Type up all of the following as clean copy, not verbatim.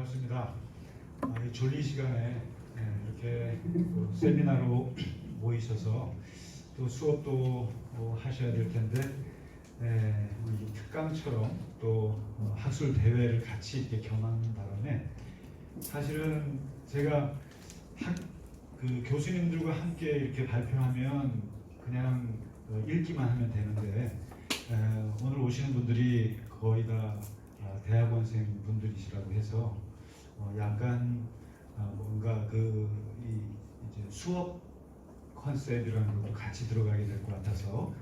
반갑습니다. 이 졸리 시간에 이렇게 또 세미나로 모이셔서 또 수업도 하셔야 될 텐데 우리 특강처럼 또 학술 대회를 같이 이렇게 겸하는 바람에 사실은 제가 그 교수님들과 함께 이렇게 발표하면 그냥 읽기만 하면 되는데 오늘 오시는 분들이 거의 다 대학원생 분들이시라고 해서 약간 뭔가 이제 수업 컨셉이라는 것도 같이 들어가게 될 것 같아서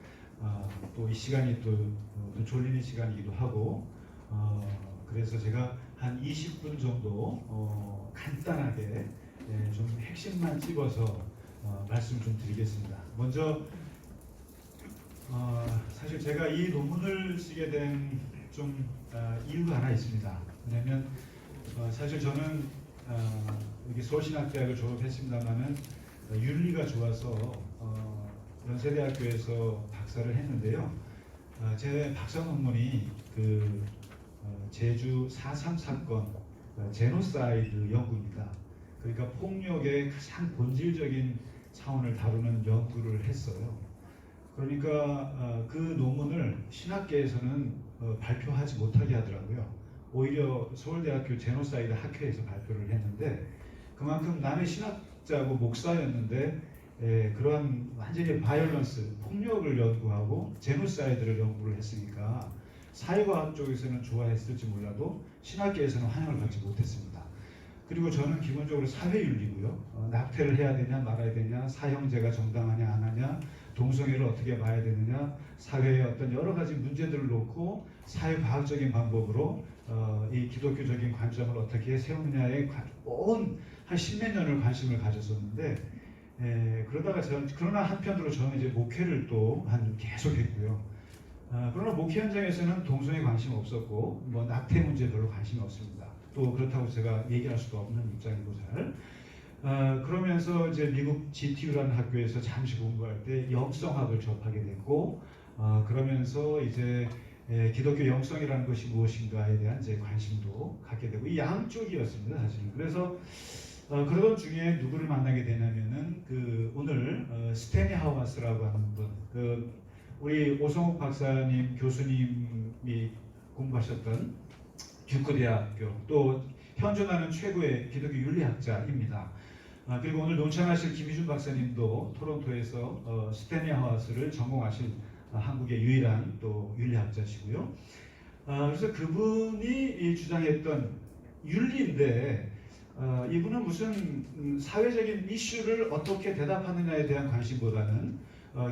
또 이 시간이 또 졸리는 시간이기도 하고 그래서 제가 한 20분 정도 간단하게 좀 핵심만 집어서 말씀 좀 드리겠습니다. 먼저 사실 제가 이 논문을 쓰게 된 좀 이유가 하나 있습니다. 왜냐하면 사실 저는 여기 서울신학대학을 졸업했습니다만은 윤리가 좋아서 연세대학교에서 박사를 했는데요. 제 박사 논문이 그 제주 4.3 사건 제노사이드 연구입니다. 그러니까 폭력의 가장 본질적인 차원을 다루는 연구를 했어요. 그러니까 그 논문을 신학계에서는 발표하지 못하게 하더라고요. 오히려 서울대학교 제노사이드 학회에서 발표를 했는데 그만큼 남의 신학자고 목사였는데 그러한 완전히 바이올런스, 폭력을 연구하고 제노사이드를 연구를 했으니까 사회과학 쪽에서는 좋아했을지 몰라도 신학계에서는 환영을 받지 못했습니다. 그리고 저는 기본적으로 사회윤리고요. 낙태를 해야 되냐 말아야 되냐, 사형제가 정당하냐 안 하냐, 동성애를 어떻게 봐야 되느냐, 사회의 어떤 여러 가지 문제들을 놓고 사회과학적인 방법으로 이 기독교적인 관점을 어떻게 세우느냐에 한 십몇 년을 관심을 가졌었는데 그러나 한편으로 저는 이제 목회를 또 계속했고요. 그러나 목회 현장에서는 동성애 관심 없었고 낙태 문제에 별로 관심이 없습니다. 또 그렇다고 제가 얘기할 수도 없는 입장이고 잘. 그러면서 이제 미국 GTU라는 학교에서 잠시 공부할 때 영성학을 접하게 됐고 그러면서 이제 기독교 영성이라는 것이 무엇인가에 대한 이제 관심도 갖게 되고 이 양쪽이었습니다 사실은. 그래서 그러던 중에 누구를 만나게 되냐면은 오늘 스탠리 하와스라고 하는 분, 우리 오성욱 박사님 교수님이 공부하셨던 듀크 대학교 또 현존하는 최고의 기독교 윤리학자입니다. 그리고 오늘 논창하실 김희준 박사님도 토론토에서 스탠리 하와스를 전공하신 한국의 유일한 또 윤리학자시고요. 그래서 그분이 주장했던 윤리인데 이분은 무슨 사회적인 이슈를 어떻게 대답하느냐에 대한 관심보다는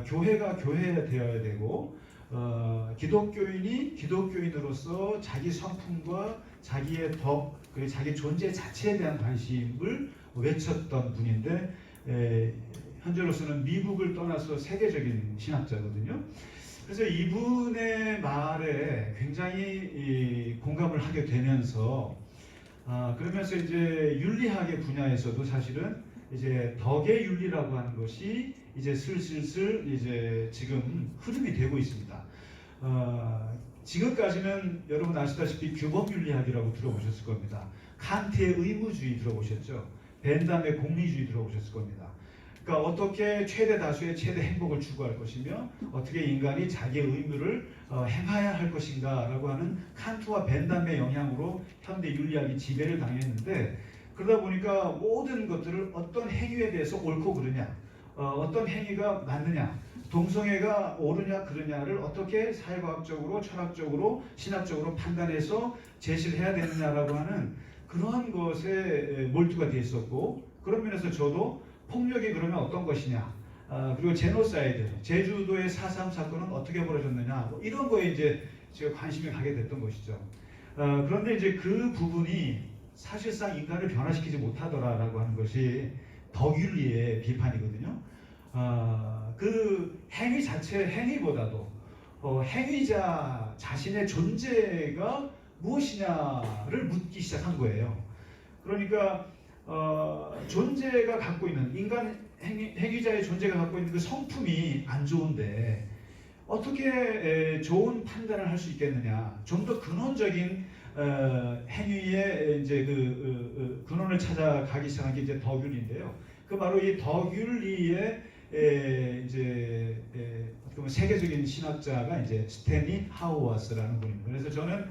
교회가 교회되어야 되고 기독교인이 기독교인으로서 자기 성품과 자기의 덕, 그리고 자기 존재 자체에 대한 관심을 외쳤던 분인데 현재로서는 미국을 떠나서 세계적인 신학자거든요. 그래서 이분의 말에 굉장히 공감을 하게 되면서 그러면서 이제 윤리학의 분야에서도 사실은 이제 덕의 윤리라고 하는 것이 이제 슬슬 이제 지금 흐름이 되고 있습니다. 지금까지는 여러분 아시다시피 규범윤리학이라고 들어보셨을 겁니다. 칸트의 의무주의 들어보셨죠? 벤담의 공리주의 들어보셨을 겁니다. 그러니까 어떻게 최대 다수의 최대 행복을 추구할 것이며 어떻게 인간이 자기의 의무를 행해야 할 것인가 라고 하는 칸트와 벤담의 영향으로 현대 윤리학이 지배를 당했는데 그러다 보니까 모든 것들을 어떤 행위에 대해서 옳고 그르냐, 어떤 행위가 맞느냐, 동성애가 옳으냐 그르냐를 어떻게 사회과학적으로 철학적으로 신학적으로 판단해서 제시를 해야 되느냐라고 하는 그러한 것에 몰두가 되어 있었고 그런 면에서 저도 폭력이 그러면 어떤 것이냐, 그리고 제노사이드, 제주도의 4.3 사건은 어떻게 벌어졌느냐, 이런 거에 이제 제가 관심이 가게 됐던 것이죠. 그런데 이제 그 부분이 사실상 인간을 변화시키지 못하더라라고 하는 것이 덕윤리의 비판이거든요. 그 행위 자체 행위보다도 행위자 자신의 존재가 무엇이냐를 묻기 시작한 거예요. 그러니까 존재가 갖고 있는 인간 행위자의 존재가 갖고 있는 그 성품이 안 좋은데 어떻게 좋은 판단을 할 수 있겠느냐, 좀 더 근원적인 행위의 이제 근원을 찾아가기 시작한 게 이제 덕윤리인데요. 그 바로 이 덕윤리의 어떻게 보면 세계적인 신학자가 이제 스탠리 하우아스라는 분입니다. 그래서 저는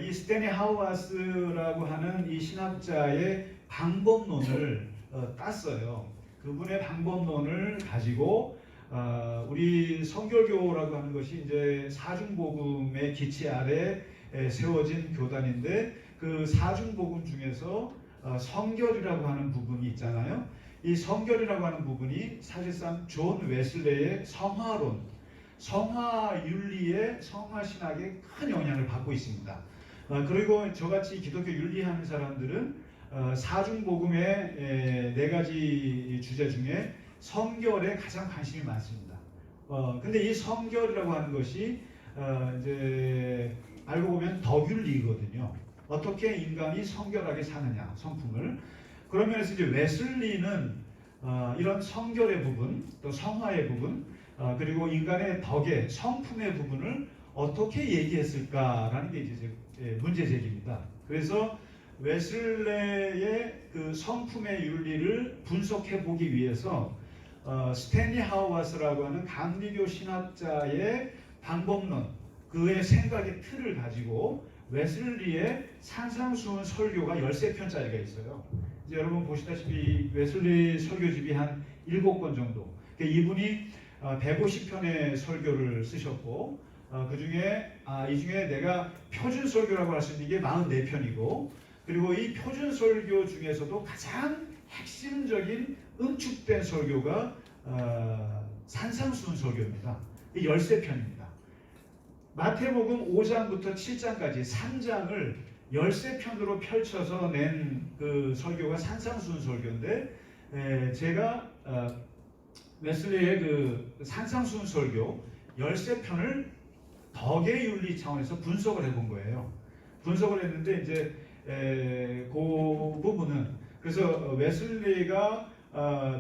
이 스탠리 하우아스라고 하는 이 신학자의 방법론을 땄어요. 그분의 방법론을 가지고 우리 성결교라고 하는 것이 이제 사중복음의 기치 아래 세워진 교단인데 그 사중복음 중에서 성결이라고 하는 부분이 있잖아요. 이 성결이라고 하는 부분이 사실상 존 웨슬레의 성화론, 성화윤리의 성화신학에 큰 영향을 받고 있습니다. 그리고 저같이 기독교 윤리하는 사람들은 사중복음의 4가지 주제 중에 성결에 가장 관심이 많습니다. 근데 이 성결이라고 하는 것이 이제 알고 보면 덕윤리거든요. 어떻게 인간이 성결하게 사느냐, 성품을. 그런 면에서 이제 웨슬리는 이런 성결의 부분, 또 성화의 부분, 그리고 인간의 덕의 성품의 부분을 어떻게 얘기했을까라는 게 이제 문제 제기입니다. 그래서 웨슬레의 그 성품의 윤리를 분석해 보기 위해서 스탠리 하우아스라고 하는 강리교 신학자의 방법론, 그의 생각의 틀을 가지고 웨슬리의 산상수훈 설교가 13편짜리가 있어요. 이제 여러분 보시다시피 웨슬리 설교집이 한 7권 정도. 이분이 150편의 설교를 쓰셨고 이 중에 내가 표준 설교라고 할 수 있는 게 44편이고 그리고 이 표준 설교 중에서도 가장 핵심적인 응축된 설교가 산상수훈 설교입니다. 13편입니다. 마태복음 5장부터 7장까지 3장을 13편으로 펼쳐서 낸 그 설교가 산상수훈 설교인데 제가 웨슬리의 그 산상수훈 설교 13편을 덕의 윤리 차원에서 분석을 해본 거예요. 분석을 했는데 이제 그 부분은 그래서 웨슬리가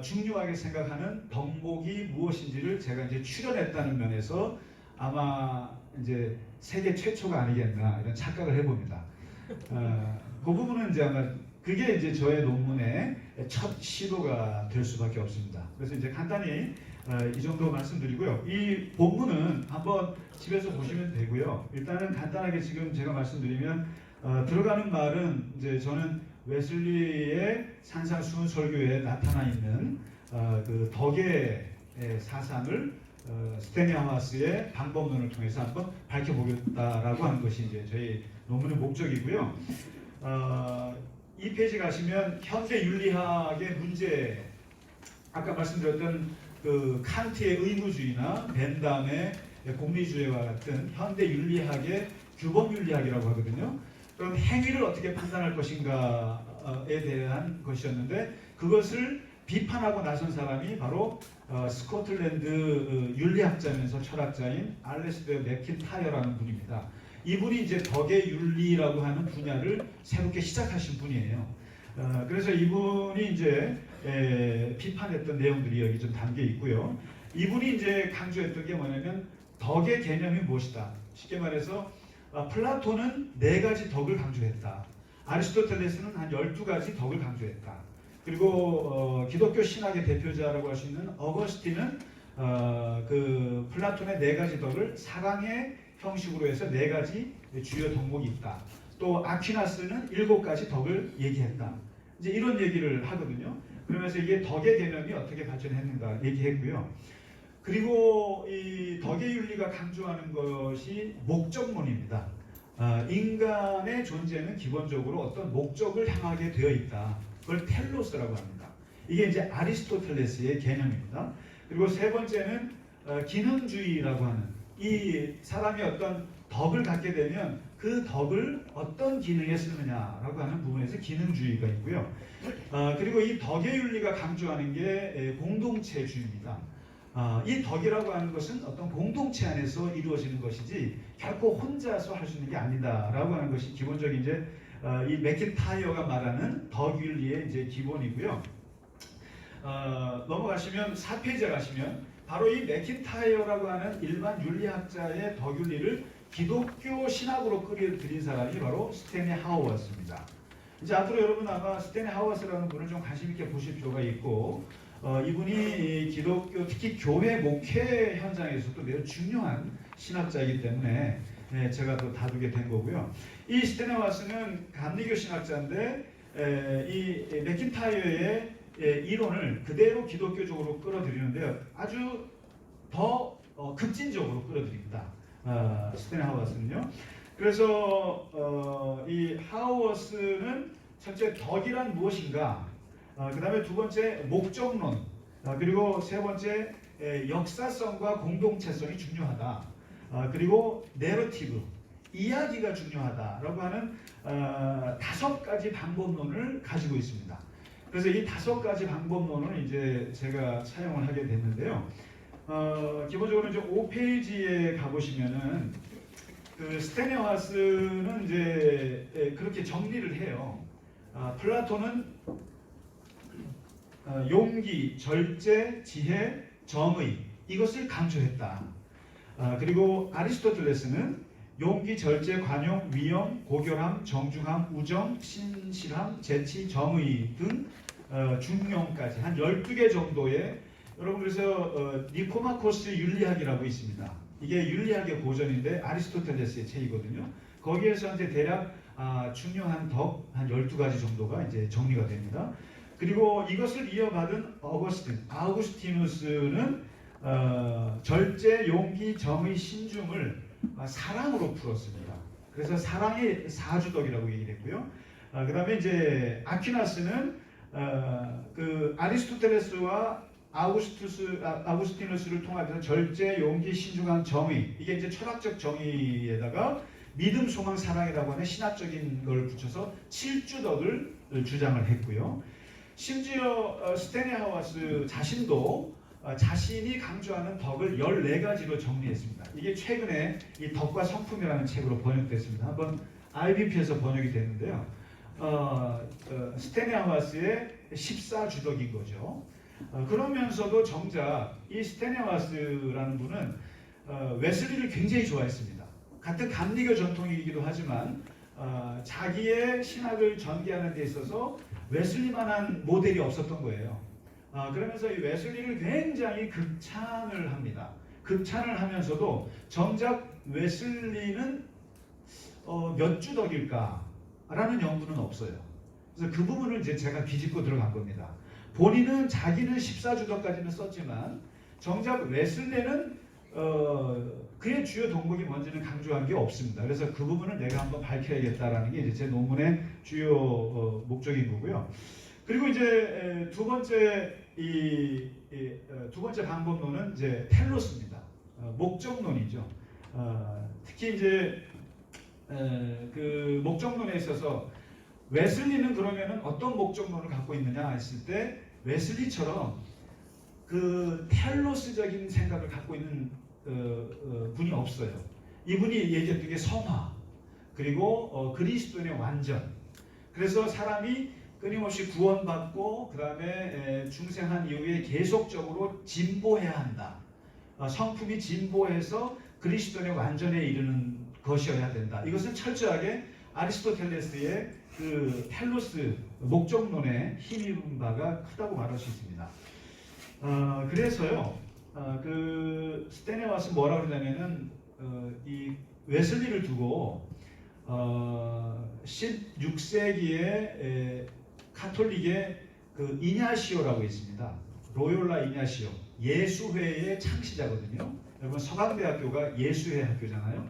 중요하게 생각하는 덕목이 무엇인지를 제가 이제 추려냈다는 면에서 아마 이제 세계 최초가 아니겠나 이런 착각을 해봅니다. 그 부분은 이제 아마 그게 이제 저의 논문의 첫 시도가 될 수밖에 없습니다. 그래서 이제 간단히 이 정도 말씀드리고요. 이 본문은 한번 집에서 보시면 되고요. 일단은 간단하게 지금 제가 말씀드리면 들어가는 말은 이제 저는 웨슬리의 산상수훈 설교에 나타나 있는 그 덕의 사상을 스탠리 하우아스의 방법론을 통해서 한번 밝혀보겠다라고 하는 것이 이제 저희 논문의 목적이고요. 이 페이지 가시면 현대 윤리학의 문제, 아까 말씀드렸던 그 칸트의 의무주의나 벤담의 공리주의와 같은 현대 윤리학의 규범 윤리학이라고 하거든요. 그럼 행위를 어떻게 판단할 것인가에 대한 것이었는데 그것을 비판하고 나선 사람이 바로 스코틀랜드 윤리학자면서 철학자인 알레스테어 맥킨타이어라는 분입니다. 이분이 이제 덕의 윤리라고 하는 분야를 새롭게 시작하신 분이에요. 그래서 이분이 이제 비판했던 내용들이 여기 좀 담겨 있고요. 이분이 이제 강조했던 게 뭐냐면 덕의 개념이 무엇이다. 쉽게 말해서 플라톤은 4가지 덕을 강조했다. 아리스토텔레스는 한 12가지 덕을 강조했다. 그리고 기독교 신학의 대표자라고 할 수 있는 어거스틴은 그 플라톤의 4가지 덕을 사랑의 형식으로 해서 4가지 주요 덕목이 있다. 또 아퀴나스는 7가지 덕을 얘기했다. 이제 이런 얘기를 하거든요. 그러면서 이게 덕의 개념이 어떻게 발전했는가 얘기했고요. 그리고 이 덕의 윤리가 강조하는 것이 목적론입니다. 인간의 존재는 기본적으로 어떤 목적을 향하게 되어 있다. 그걸 텔로스라고 합니다. 이게 이제 아리스토텔레스의 개념입니다. 그리고 세 번째는 기능주의라고 하는 이 사람이 어떤 덕을 갖게 되면 그 덕을 어떤 기능에 쓰느냐라고 하는 부분에서 기능주의가 있고요. 그리고 이 덕의 윤리가 강조하는 게 공동체주의입니다. 이 덕이라고 하는 것은 어떤 공동체 안에서 이루어지는 것이지 결코 혼자서 할 수 있는 게 아니다라고 하는 것이 기본적인 이제 이 맥킨타이어가 말하는 덕윤리의 이제 기본이고요. 넘어가시면 4페이지에 가시면 바로 이 맥킨타이어라고 하는 일반 윤리학자의 덕윤리를 기독교 신학으로 끌어들인 사람이 바로 스탠리 하워스입니다. 이제 앞으로 여러분 아마 스탠리 하워스라는 분을 좀 관심 있게 보실 필요가 있고, 이분이 기독교 특히 교회 목회 현장에서도 매우 중요한 신학자이기 때문에 제가 또 다루게 된 거고요. 이 스탠리 하워스는 감리교 신학자인데 이 맥킨타이어의 이론을 그대로 기독교적으로 끌어들이는데요. 아주 더 급진적으로 끌어들입니다. 스탠리 하워스는요. 그래서 이 하워스는 첫째 덕이란 무엇인가, 그 다음에 두 번째 목적론, 그리고 세 번째 역사성과 공동체성이 중요하다. 그리고 내러티브, 이야기가 중요하다라고 하는 5가지 방법론을 가지고 있습니다. 그래서 이 5가지 방법론을 이제 제가 사용을 하게 됐는데요. 기본적으로 이제 5페이지에 가보시면은 그 스탠리 하워스는 이제 그렇게 정리를 해요. 플라톤은 용기, 절제, 지혜, 정의 이것을 강조했다. 그리고 아리스토텔레스는 용기, 절제, 관용, 위엄, 고결함, 정중함, 우정, 신실함, 재치, 정의 등 중용까지 한 12개 정도의, 여러분 그래서 니코마코스 윤리학이라고 있습니다. 이게 윤리학의 고전인데 아리스토텔레스의 책이거든요. 거기에서 이제 대략 중요한 덕 한 12가지 정도가 이제 정리가 됩니다. 그리고 이것을 이어받은 아우구스티누스는 절제, 용기, 정의, 신중을 사랑으로 풀었습니다. 그래서 사랑의 사주덕이라고 얘기를 했고요. 그 다음에 이제 아퀴나스는 그 아리스토텔레스와 아우구스티누스를 통해서 절제, 용기, 신중한 정의, 이게 이제 철학적 정의에다가 믿음, 소망, 사랑이라고 하는 신학적인 걸 붙여서 7주덕을 주장을 했고요. 심지어 스탠리 하워스 자신도 자신이 강조하는 덕을 14가지로 정리했습니다. 이게 최근에 이 덕과 성품이라는 책으로 번역됐습니다. 한번 IBP에서 번역이 됐는데요. 스탠리 하워스의 14주덕인 거죠. 그러면서도 정작 이 스탠리 하워스라는 분은 웨슬리를 굉장히 좋아했습니다. 같은 감리교 전통이기도 하지만 자기의 신학을 전개하는 데 있어서 웨슬리만한 모델이 없었던 거예요. 그러면서 이 웨슬리를 굉장히 극찬을 합니다. 극찬을 하면서도 정작 웨슬리는 몇 주덕일까라는 연구는 없어요. 그래서 그 부분을 이제 제가 비집고 들어간 겁니다. 본인은 자기는 14주덕까지는 썼지만 정작 웨슬리는 그의 주요 덕목이 뭔지는 강조한 게 없습니다. 그래서 그 부분을 내가 한번 밝혀야겠다라는 게 이제 제 논문의 주요 목적인 거고요. 그리고 이제 두 번째 방법론은 이제 텔로스입니다. 목적론이죠. 특히 이제 그 목적론에 있어서 웨슬리는 그러면은 어떤 목적론을 갖고 있느냐 했을 때 웨슬리처럼 그 텔로스적인 생각을 갖고 있는 분이 없어요. 이분이 얘기했던 게 성화, 그리고 그리스도인의 완전. 그래서 사람이 끊임없이 구원받고 그 다음에 중생한 이후에 계속적으로 진보해야 한다. 성품이 진보해서 그리스도인의 완전에 이르는 것이어야 된다. 이것은 철저하게 아리스토텔레스의 그 텔로스 목적론에 힘입은 바가 크다고 말할 수 있습니다. 그래서요, 그 스탠리 하워스 뭐라고 그러냐면은 이 웨슬리를 두고 16세기에 카톨릭의 그 이냐시오라고 있습니다. 로욜라 이냐시오, 예수회의 창시자거든요. 여러분 서강대학교가 예수회 학교잖아요.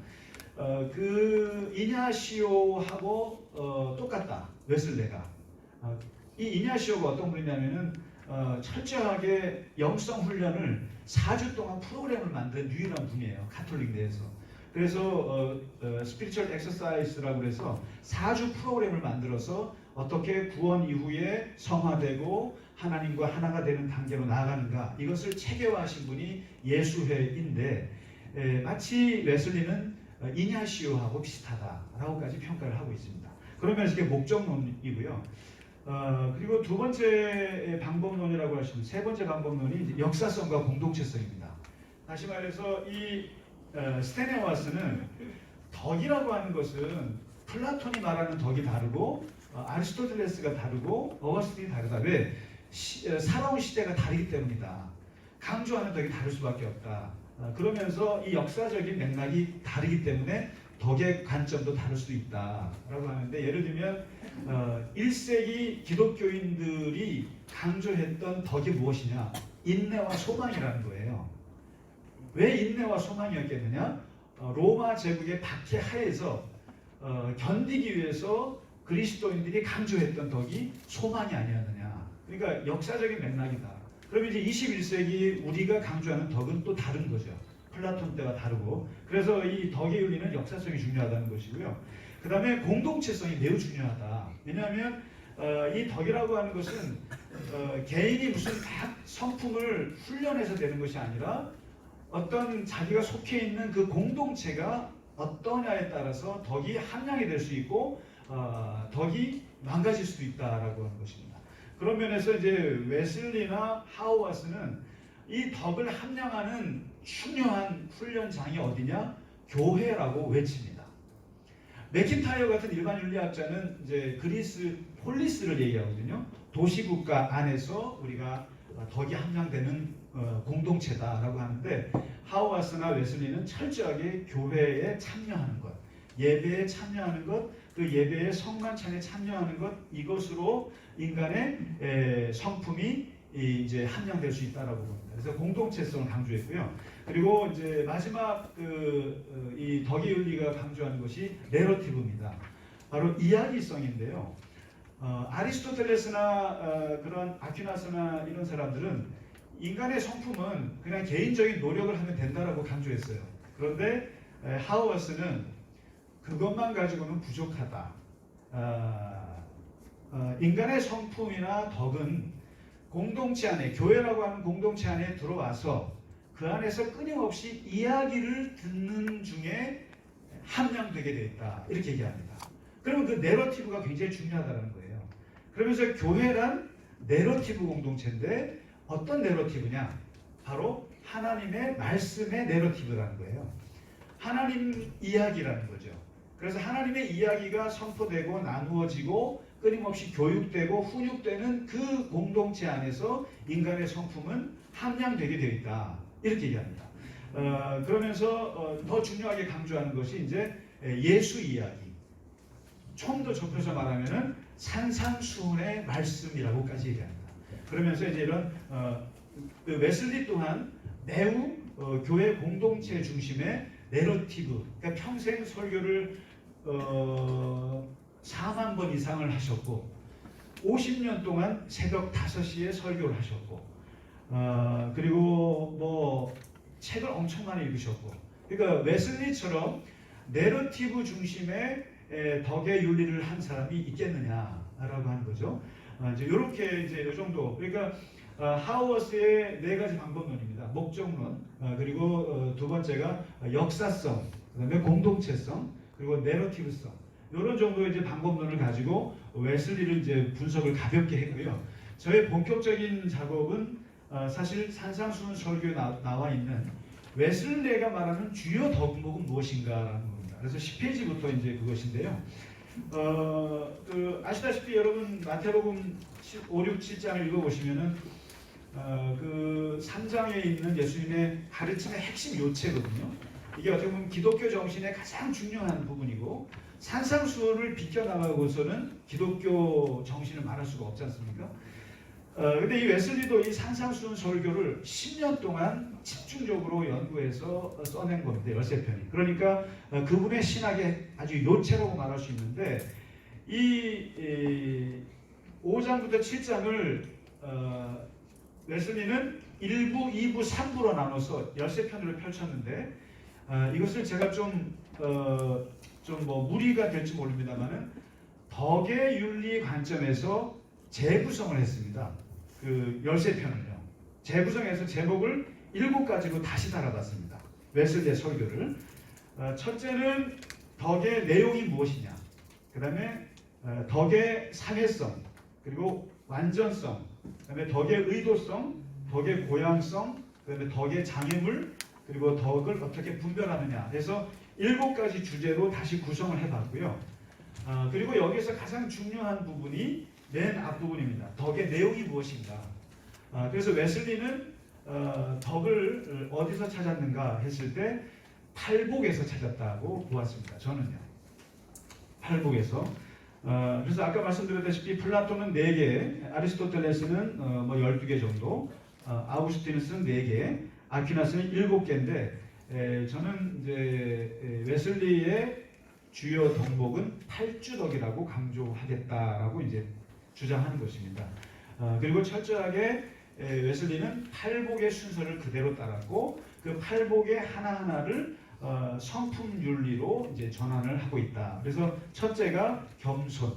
그 이냐시오하고 똑같다. 웨슬레가. 이 이냐시오가 어떤 분이냐면은 철저하게 영성 훈련을 4주 동안 프로그램을 만든 유일한 분이에요. 카톨릭 내에서. 그래서 스피리추얼 엑서사이즈라고 해서 4주 프로그램을 만들어서 어떻게 구원 이후에 성화되고 하나님과 하나가 되는 단계로 나아가는가, 이것을 체계화하신 분이 예수회인데 마치 웨슬리는 이냐시오하고 비슷하다라고까지 평가를 하고 있습니다. 그러면서 이게 목적론이고요. 그리고 두 번째 방법론이라고 하시면, 세 번째 방법론이 역사성과 공동체성입니다. 다시 말해서 이 스탠리 하워스는 덕이라고 하는 것은 플라톤이 말하는 덕이 다르고 아리스토텔레스가 다르고 어거스틴이 다르다. 왜? 살아온 시대가 다르기 때문이다. 강조하는 덕이 다를 수밖에 없다. 그러면서 이 역사적인 맥락이 다르기 때문에 덕의 관점도 다를 수 있다라고 하는데, 예를 들면 1세기 기독교인들이 강조했던 덕이 무엇이냐? 인내와 소망이라는 거예요. 왜 인내와 소망이었겠느냐? 로마 제국의 박해 하에서 견디기 위해서 그리스도인들이 강조했던 덕이 소망이 아니었느냐. 그러니까 역사적인 맥락이다. 그럼 이제 21세기 우리가 강조하는 덕은 또 다른 거죠. 플라톤 때와 다르고. 그래서 이 덕의 윤리는 역사성이 중요하다는 것이고요. 그 다음에 공동체성이 매우 중요하다. 왜냐하면 이 덕이라고 하는 것은 개인이 무슨 막 성품을 훈련해서 되는 것이 아니라 어떤 자기가 속해 있는 그 공동체가 어떠냐에 따라서 덕이 함량이 될 수 있고 덕이 망가질 수도 있다라고 하는 것입니다. 그런 면에서 이제 웨슬리나 하우와스는 이 덕을 함량하는 중요한 훈련장이 어디냐? 교회라고 외칩니다. 맥킨타이어 같은 일반 윤리학자는 이제 그리스 폴리스를 얘기하거든요. 도시국가 안에서 우리가 덕이 함량되는 공동체다라고 하는데, 하우와스나 웨슬리는 철저하게 교회에 참여하는 것, 예배에 참여하는 것, 그 예배의 성만찬에 참여하는 것, 이것으로 인간의 성품이 이제 함량될 수 있다라고 봅니다. 그래서 공동체성을 강조했고요. 그리고 이제 마지막 이 덕의 윤리가 강조하는 것이 내러티브입니다. 바로 이야기성인데요. 아리스토텔레스나 그런 아퀴나스나 이런 사람들은 인간의 성품은 그냥 개인적인 노력을 하면 된다라고 강조했어요. 그런데 하우어스는 그것만 가지고는 부족하다. 인간의 성품이나 덕은 공동체 안에, 교회라고 하는 공동체 안에 들어와서 그 안에서 끊임없이 이야기를 듣는 중에 함량되게 되어 있다. 이렇게 얘기합니다. 그러면 그 내러티브가 굉장히 중요하다는 거예요. 그러면서 교회란 내러티브 공동체인데 어떤 내러티브냐? 바로 하나님의 말씀의 내러티브라는 거예요. 하나님 이야기라는 거죠. 그래서 하나님의 이야기가 선포되고 나누어지고 끊임없이 교육되고 훈육되는 그 공동체 안에서 인간의 성품은 함량되게 되어 있다. 이렇게 얘기합니다. 그러면서 더 중요하게 강조하는 것이 이제 예수 이야기. 좀 더 좁혀서 말하면은 산상수훈의 말씀이라고까지 얘기합니다. 그러면서 이제 이런 웨슬리 또한 매우 교회 공동체 중심의 내러티브, 그러니까 평생 설교를 4만 번 이상을 하셨고 50년 동안 새벽 5시에 설교를 하셨고 그리고 뭐 책을 엄청 많이 읽으셨고, 그러니까 웨슬리처럼 내러티브 중심의 덕의 윤리를 한 사람이 있겠느냐라고 하는 거죠. 이제 이렇게 이제 이 정도. 그러니까 하우어스의 4가지 방법론입니다. 목적론, 그리고 두 번째가 역사성, 그다음에 공동체성, 그리고 내러티브성. 이런 정도의 이제 방법론을 가지고 웨슬리를 이제 분석을 가볍게 했고요. 저의 본격적인 작업은 사실 산상수훈 설교에 나와 있는 웨슬리가 말하는 주요 덕목은 무엇인가라는 겁니다. 그래서 10페이지부터 이제 그것인데요. 아시다시피 여러분 마태복음 5, 6, 7장을 읽어보시면은 그 3장에 있는 예수님의 가르침의 핵심 요체거든요. 이게 어떻게 보면 기독교 정신의 가장 중요한 부분이고, 산상수훈을 비껴나가고서는 기독교 정신을 말할 수가 없지 않습니까? 근데 이 웨슬리도 이 산상수훈 설교를 10년 동안 집중적으로 연구해서 써낸 겁니다. 13편이. 그러니까 그분의 신학의 아주 요체라고 말할 수 있는데, 이 5장부터 7장을 웨슬리는 1부, 2부, 3부로 나눠서 13편으로 펼쳤는데, 이것을 제가 좀 뭐 무리가 될지 모릅니다만은 덕의 윤리 관점에서 재구성을 했습니다. 그 13편을요. 재구성해서 제목을 7가지로 다시 달아봤습니다. 웨슬리의 설교를. 첫째는 덕의 내용이 무엇이냐. 그 다음에 덕의 사회성, 그리고 완전성, 그 다음에 덕의 의도성, 덕의 고양성, 그 다음에 덕의 장애물, 그리고 덕을 어떻게 분별하느냐 해서 7가지 주제로 다시 구성을 해봤고요. 그리고 여기서 가장 중요한 부분이 맨 앞부분입니다. 덕의 내용이 무엇인가. 그래서 웨슬리는 덕을 어디서 찾았는가 했을 때 팔복에서 찾았다고 보았습니다. 저는요. 팔복에서. 그래서 아까 말씀드렸다시피 플라톤은 4개, 아리스토텔레스는 뭐 12개 정도, 아우구스티누스는 4개, 아퀴나스는 7개인데 저는 이제 웨슬리의 주요 덕목은 8주덕이라고 강조하겠다라고 이제 주장하는 것입니다. 그리고 철저하게 웨슬리는 팔복의 순서를 그대로 따랐고 그 팔복의 하나하나를 성품 윤리로 이제 전환을 하고 있다. 그래서 첫째가 겸손.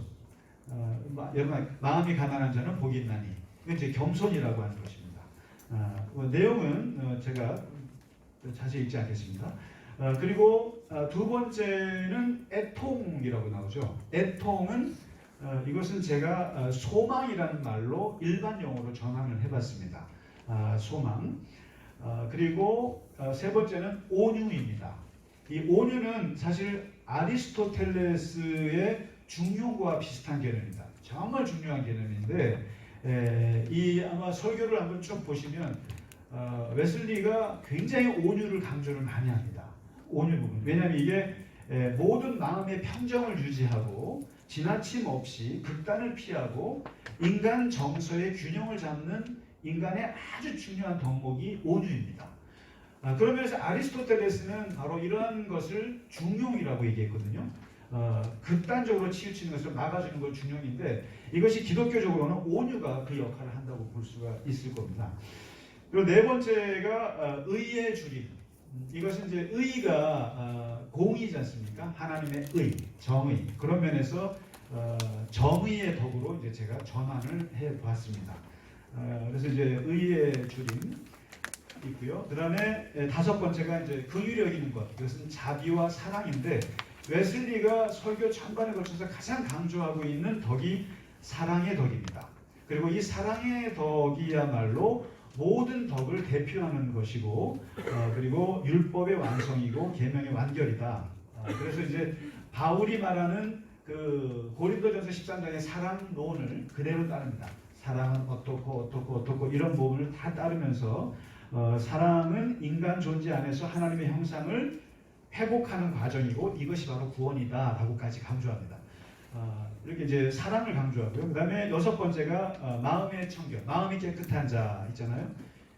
여러분 마음이 가난한 자는 복이 있나니. 이건 이제 겸손이라고 하는 것입니다. 내용은 제가 자세히 읽지 않겠습니다. 그리고 두 번째는 애통이라고 나오죠. 애통은 이것은 제가 소망이라는 말로 일반 용어로 전환을 해봤습니다. 소망. 그리고 세 번째는 온유입니다. 이 온유는 사실 아리스토텔레스의 중용과 비슷한 개념입니다. 정말 중요한 개념인데 이 아마 설교를 한번 쭉 보시면 웨슬리가 굉장히 온유를 강조를 많이 합니다. 온유 부분. 왜냐하면 이게 모든 마음의 평정을 유지하고 지나침 없이 극단을 피하고 인간 정서의 균형을 잡는 인간의 아주 중요한 덕목이 온유입니다. 그런 면에서 아리스토텔레스는 바로 이러한 것을 중용이라고 얘기했거든요. 극단적으로 치우치는 것을 막아주는 걸 중용인데 이것이 기독교적으로는 온유가 그 역할을 한다고 볼 수가 있을 겁니다. 그리고 네 번째가 의의 주림. 이것은 이제 의가 공의지 않습니까? 하나님의 의, 정의. 그런 면에서 정의의 덕으로 이제 제가 전환을 해봤습니다. 그래서 이제 의의 주림 있고요. 그 다음에 다섯 번째가 이제 긍휼히 여기는 것. 이것은 자비와 사랑인데 웨슬리가 설교 전반에 걸쳐서 가장 강조하고 있는 덕이 사랑의 덕입니다. 그리고 이 사랑의 덕이야말로 모든 덕을 대표하는 것이고 그리고 율법의 완성이고 계명의 완결이다. 그래서 이제 바울이 말하는 그 고린도전서 13장의 사랑론을 그대로 따릅니다. 사랑은 어떻고 이런 부분을 다 따르면서 사랑은 인간 존재 안에서 하나님의 형상을 회복하는 과정이고 이것이 바로 구원이다 라고까지 강조합니다. 이렇게 이제 사랑을 강조하고요. 그 다음에 여섯 번째가 마음의 청결, 마음이 깨끗한 자 있잖아요.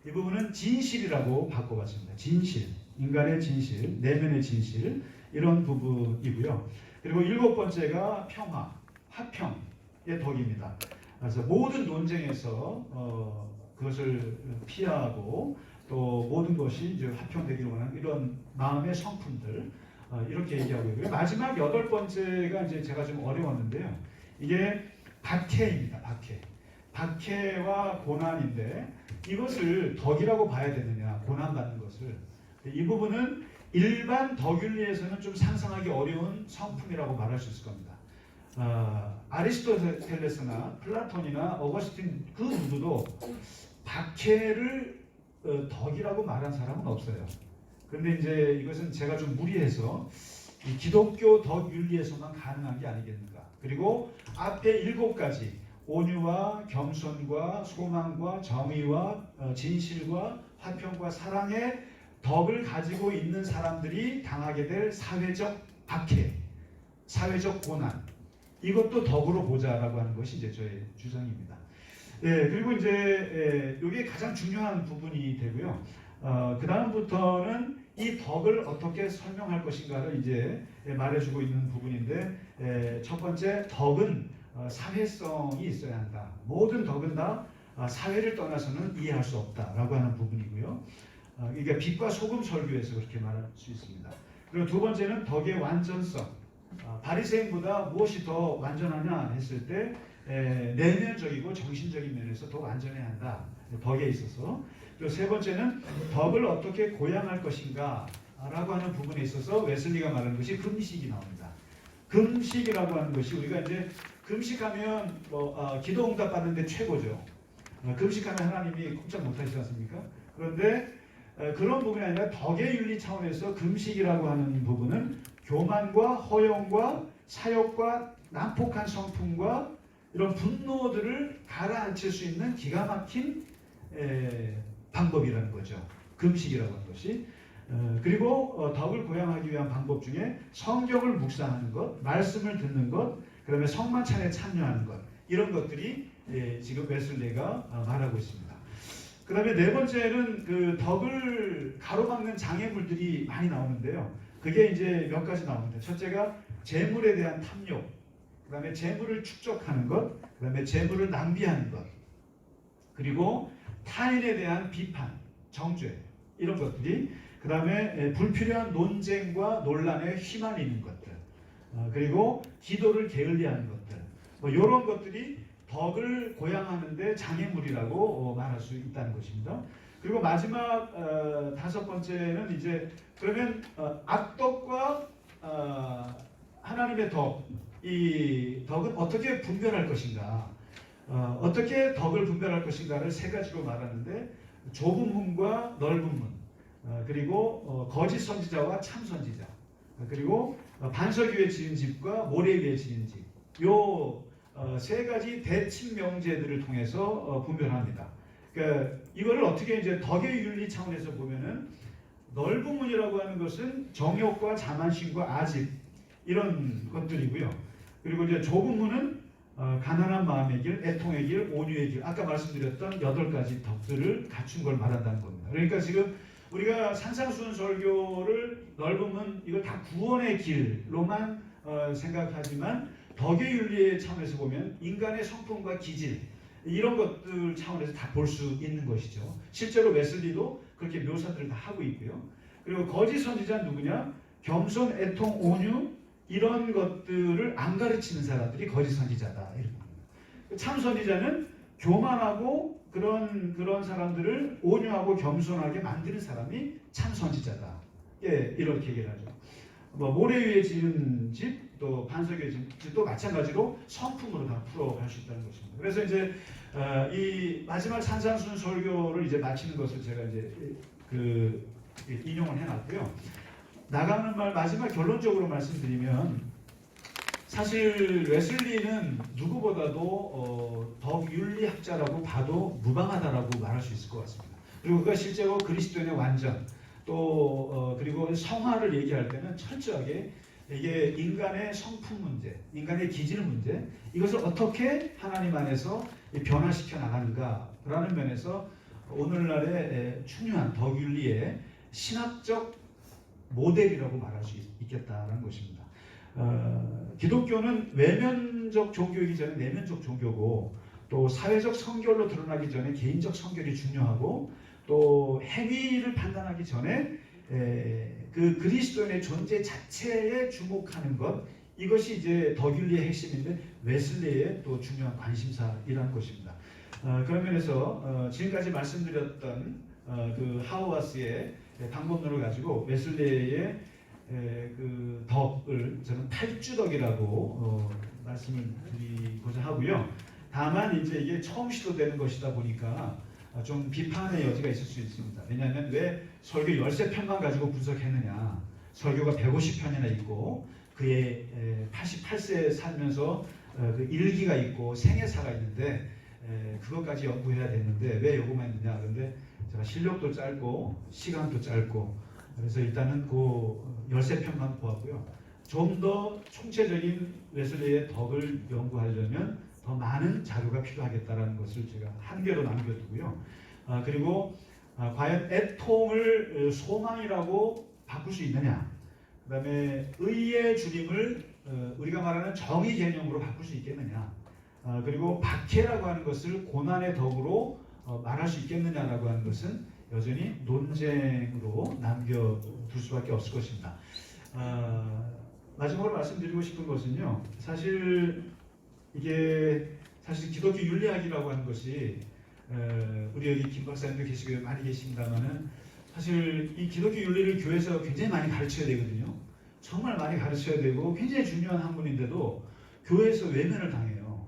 이 부분은 진실이라고 바꿔봤습니다. 진실, 인간의 진실, 내면의 진실 이런 부분이고요. 그리고 일곱 번째가 평화, 화평의 덕입니다. 그래서 모든 논쟁에서 그것을 피하고 또 모든 것이 이제 화평되기를 원하는 이런 마음의 성품들 이렇게 얘기하고 있고요. 마지막 여덟 번째가 이제 제가 좀 어려웠는데요. 이게 박해입니다. 박해와 고난인데 이것을 덕이라고 봐야 되느냐, 고난받는 것을. 이 부분은 일반 덕윤리에서는 좀 상상하기 어려운 성품이라고 말할 수 있을 겁니다. 아리스토텔레스나 플라톤이나 어거스틴 그 누구도 박해를 덕이라고 말한 사람은 없어요. 그런데 이제 이것은 제가 좀 무리해서 이 기독교 덕윤리에서만 가능한 게 아니겠는가. 그리고 앞에 7가지 온유와 겸손과 소망과 정의와 진실과 화평과 사랑의 덕을 가지고 있는 사람들이 당하게 될 사회적 박해, 사회적 고난 이것도 덕으로 보자라고 하는 것이 이제 저의 주장입니다. 그리고 이제 이게 가장 중요한 부분이 되고요. 그 다음부터는 이 덕을 어떻게 설명할 것인가를 이제 말해주고 있는 부분인데 첫 번째 덕은 사회성이 있어야 한다. 모든 덕은 다 사회를 떠나서는 이해할 수 없다라고 하는 부분이고요. 이게 빛과 소금 설교에서 그렇게 말할 수 있습니다. 그리고 두 번째는 덕의 완전성. 바리새인보다 무엇이 더 완전하냐 했을 때 내면적이고 정신적인 면에서 더 완전해야 한다. 덕에 있어서. 그리고 세 번째는 덕을 어떻게 고양할 것인가 라고 하는 부분에 있어서 웨슬리가 말하는 것이 금식이 나옵니다. 금식이라고 하는 것이 우리가 이제 금식하면 기도 응답 받는데 최고죠. 금식하면 하나님이 꼼짝 못하시지 않습니까? 그런데 그런 부분이 아니라 덕의 윤리 차원에서 금식이라고 하는 부분은 교만과 허영과 사욕과 난폭한 성품과 이런 분노들을 가라앉힐 수 있는 기가 막힌 방법이라는 거죠. 금식이라고 하는 것이. 그리고 덕을 고양하기 위한 방법 중에 성경을 묵상하는 것, 말씀을 듣는 것, 그다음에 성만찬에 참여하는 것, 이런 것들이 지금 웨슬리가 말하고 있습니다. 그 다음에 네 번째는 그 덕을 가로막는 장애물들이 많이 나오는데요. 그게 이제 몇 가지 나옵니다. 첫째가 재물에 대한 탐욕, 그 다음에 재물을 축적하는 것, 그 다음에 재물을 낭비하는 것, 그리고 타인에 대한 비판, 정죄, 이런 것들이, 그 다음에 불필요한 논쟁과 논란에 휘말리는 것들, 그리고 기도를 게을리하는 것들, 뭐 이런 것들이 덕을 고양하는데 장애물이라고 말할 수 있다는 것입니다. 그리고 마지막 다섯 번째는 이제 그러면 악덕과 하나님의 덕, 이 덕은 어떻게 분별할 것인가? 어떻게 덕을 분별할 것인가를 세 가지로 말하는데 좁은 문과 넓은 문, 그리고 거짓 선지자와 참 선지자, 그리고 반석 위에 지은 집과 모래 위에 지은 집, 요 세 가지 대칭 명제들을 통해서 분별합니다. 그러니까 이거를 어떻게 이제 덕의 윤리 차원에서 보면은 넓은 문이라고 하는 것은 정욕과 자만심과 아집 이런 것들이고요. 그리고 이제 좁은 문은 가난한 마음의 길, 애통의 길, 온유의 길, 아까 말씀드렸던 8가지 덕들을 갖춘 걸 말한다는 겁니다. 그러니까 지금 우리가 산상수훈 설교를 넓은 문 이걸 다 구원의 길로만 생각하지만 덕의 윤리의 차원에서 보면 인간의 성품과 기질 이런 것들 차원에서 다 볼 수 있는 것이죠. 실제로 웨슬리도 그렇게 묘사들을 다 하고 있고요. 그리고 거짓 선지자는 누구냐? 겸손, 애통, 온유 이런 것들을 안 가르치는 사람들이 거짓 선지자다. 이렇게 봅니다. 참 선지자는 교만하고 그런 사람들을 온유하고 겸손하게 만드는 사람이 참 선지자다. 예, 이렇게 얘기를 하죠. 뭐 모래 위에 지은 집, 또 반석 위에 지은 집도 마찬가지로 성품으로 다 풀어갈 수 있다는 것입니다. 그래서 이제 이 마지막 산상수훈 설교를 이제 마치는 것을 제가 이제 인용을 해놨고요. 나가는 말 마지막 결론적으로 말씀드리면 사실 웨슬리는 누구보다도 덕윤리학자라고 봐도 무방하다라고 말할 수 있을 것 같습니다. 그리고 그가 실제로 그리스도인의 완전 또 그리고 성화를 얘기할 때는 철저하게 이게 인간의 성품 문제, 인간의 기질 문제 이것을 어떻게 하나님 안에서 변화시켜 나가는가라는 면에서 오늘날의 중요한 덕윤리의 신학적 모델이라고 말할 수 있겠다는 것입니다. 기독교는 외면적 종교이기 전에 내면적 종교고 또 사회적 성결로 드러나기 전에 개인적 성결이 중요하고 또 행위를 판단하기 전에 그 그리스도인의 존재 자체에 주목하는 것 이것이 이제 덕윤리의 핵심인데 웨슬리의 또 중요한 관심사이라는 것입니다. 그런 면에서 지금까지 말씀드렸던 그 하우아스의 방법론을 가지고 웨슬리의 그 덕을 저는 8주덕이라고 말씀을 드리고자 하고요. 다만 이제 이게 처음 시도되는 것이다 보니까 좀 비판의 여지가 있을 수 있습니다. 왜냐하면 왜 설교 13편만 가지고 분석했느냐. 설교가 150편이나 있고 그의 88세 살면서 그 일기가 있고 생애사가 있는데 그것까지 연구해야 되는데 왜 요거만 있느냐. 그런데 제가 실력도 짧고 시간도 짧고 그래서 일단은 그 13편만 보았고요. 좀 더 총체적인 웨슬리의 덕을 연구하려면 더 많은 자료가 필요하겠다는 것을 제가 한계로 남겨두고요. 그리고 과연 애통을 소망이라고 바꿀 수 있느냐. 그 다음에 의의 주림을 우리가 말하는 정의 개념으로 바꿀 수 있겠느냐. 그리고 박해라고 하는 것을 고난의 덕으로 말할 수 있겠느냐라고 하는 것은 여전히 논쟁으로 남겨둘 수밖에 없을 것입니다. 마지막으로 말씀드리고 싶은 것은요. 사실 기독교 윤리학이라고 하는 것이 우리 여기 김 박사님도 계시고 많이 계십니다만은 사실 이 기독교 윤리를 교회에서 굉장히 많이 가르쳐야 되거든요. 정말 많이 가르쳐야 되고 굉장히 중요한 학문인데도 교회에서 외면을 당해요.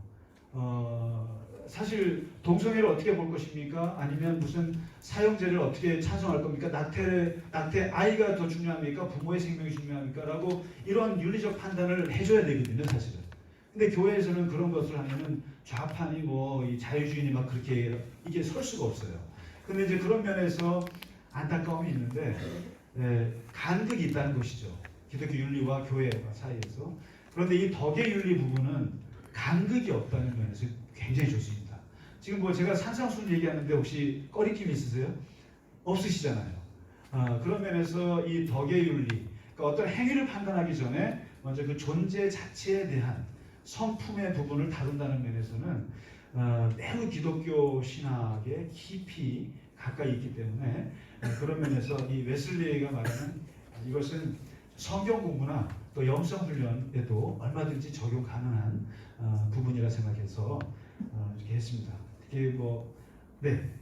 사실 동성애를 어떻게 볼 것입니까? 아니면 무슨 사형제를 어떻게 찬성할 겁니까? 낙태 아이가 더 중요합니까? 부모의 생명이 중요합니까? 라고 이런 윤리적 판단을 해줘야 되거든요, 사실은. 근데 교회에서는 그런 것을 하면은 좌판이 뭐 이 자유주의니 막 그렇게 이게 설 수가 없어요. 근데 이제 그런 면에서 안타까움이 있는데 간극이 있다는 것이죠. 기독교 윤리와 교회 사이에서. 그런데 이 덕의 윤리 부분은 간극이 없다는 면에서 굉장히 좋습니다. 지금 뭐 제가 산상수훈 얘기하는데 혹시 꺼리낌 있으세요? 없으시잖아요. 그런 면에서 이 덕의 윤리, 그러니까 어떤 행위를 판단하기 전에 먼저 그 존재 자체에 대한 성품의 부분을 다룬다는 면에서는 매우 기독교 신학에 깊이 가까이 있기 때문에 그런 면에서 이 웨슬리가 말하는 이것은 성경 공부나 또 영성 훈련에도 얼마든지 적용 가능한 부분이라 생각해서 이렇게 했습니다. 특히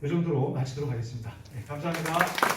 이 정도로 마치도록 하겠습니다. 네, 감사합니다.